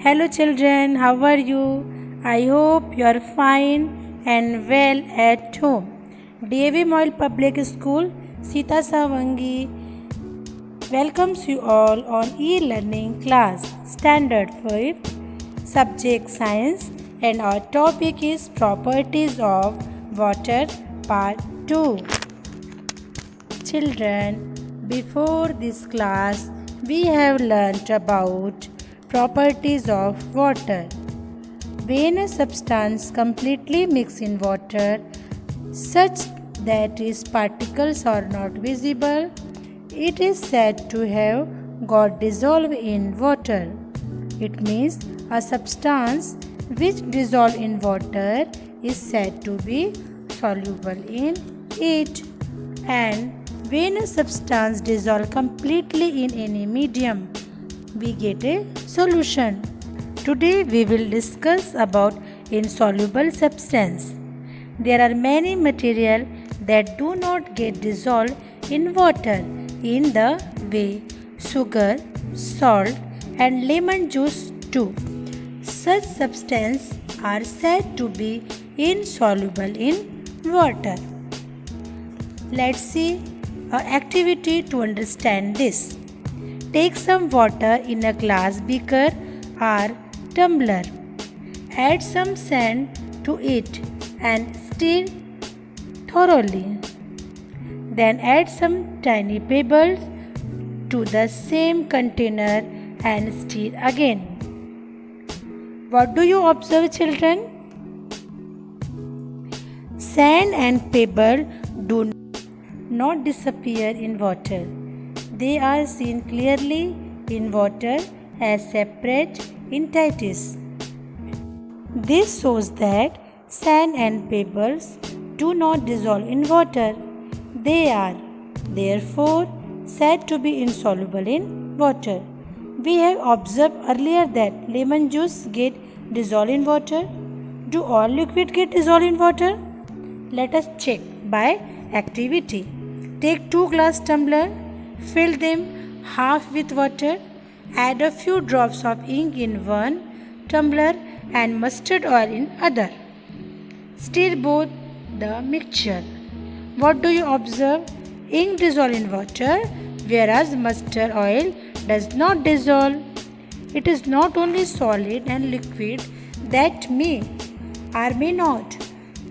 Hello children, how are you? I hope you are fine and well at home. DAV Moil Public School, Sita Savangi welcomes you all on e-learning class standard 5 subject science, and our topic is properties of water part 2. Children, before this class, we have learnt about properties of water. When a substance completely mixes in water, such that its particles are not visible, it is said to have got dissolved in water. It means a substance which dissolves in water is said to be soluble in it. And when a substance dissolves completely in any medium, we get a solution. Today we will discuss about insoluble substance. There are many materials that do not get dissolved in water in the way sugar, salt and lemon juice do. Such substances are said to be insoluble in water. Let's see an activity to understand this. Take some water in a glass beaker or tumbler. Add some sand to it and stir thoroughly. Then add some tiny pebbles to the same container and stir again. What do you observe, children? Sand and pebble do not disappear in water. They are seen clearly in water as separate entities. This shows that sand and pebbles do not dissolve in water. They are, therefore, said to be insoluble in water. We have observed earlier that lemon juice get dissolved in water. Do all liquid get dissolved in water? Let us check by activity. Take 2 glass tumbler, fill them half with water, add a few drops of ink in one tumbler and mustard oil in other. Stir both the mixture. What do you observe? Ink dissolves in water, whereas mustard oil does not dissolve. It is not only solid and liquid that may or may not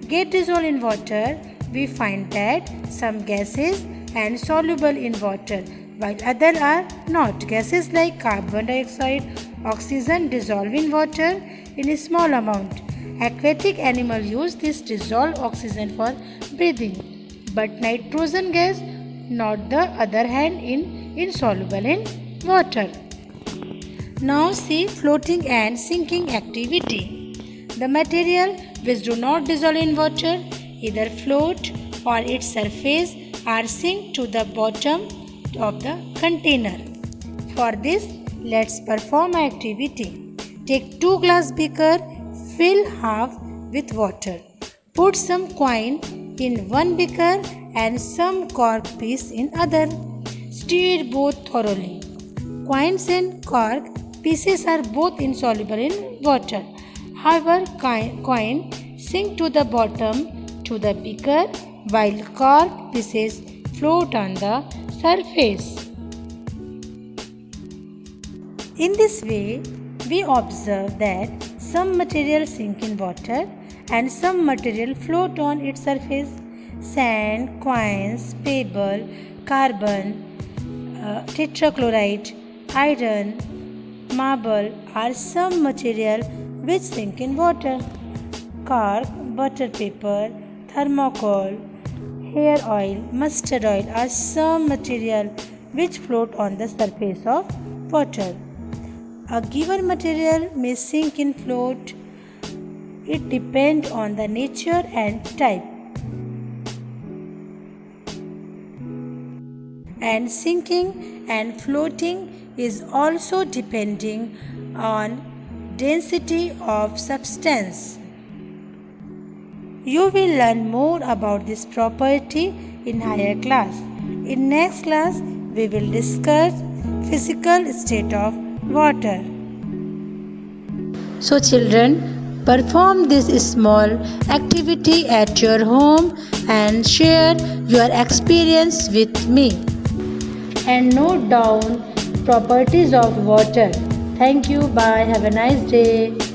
get dissolved in water. We find that some gases are soluble in water while others are not. Gases like carbon dioxide, oxygen dissolve in water in a small amount. Aquatic animals use this dissolved oxygen for breathing, but nitrogen gas, not the other hand, insoluble in water. Now see floating and sinking activity. The material which do not dissolve in water either float or its surface or sink to the bottom of the container. For this, let's perform an activity. Take 2 glass beaker, fill half with water. Put some coin in one beaker and some cork piece in other. Stir both thoroughly. Coins and cork pieces are both insoluble in water. However, coin sink to the bottom to the beaker while cork pieces float on the surface. In this way, we observe that some material sink in water and some material float on its surface. Sand, coins, pebble, carbon, tetrachloride, iron, marble are some material which sink in water. Cork, butter paper, thermocol, hair oil, mustard oil are some material which float on the surface of water. A given material may sink and float. It depends on the nature and type. And sinking and floating is also depending on density of substance. You will learn more about this property in higher class. In next class, we will discuss physical state of water. So children, perform this small activity at your home and share your experience with me. And note down properties of water. Thank you. Bye. Have a nice day.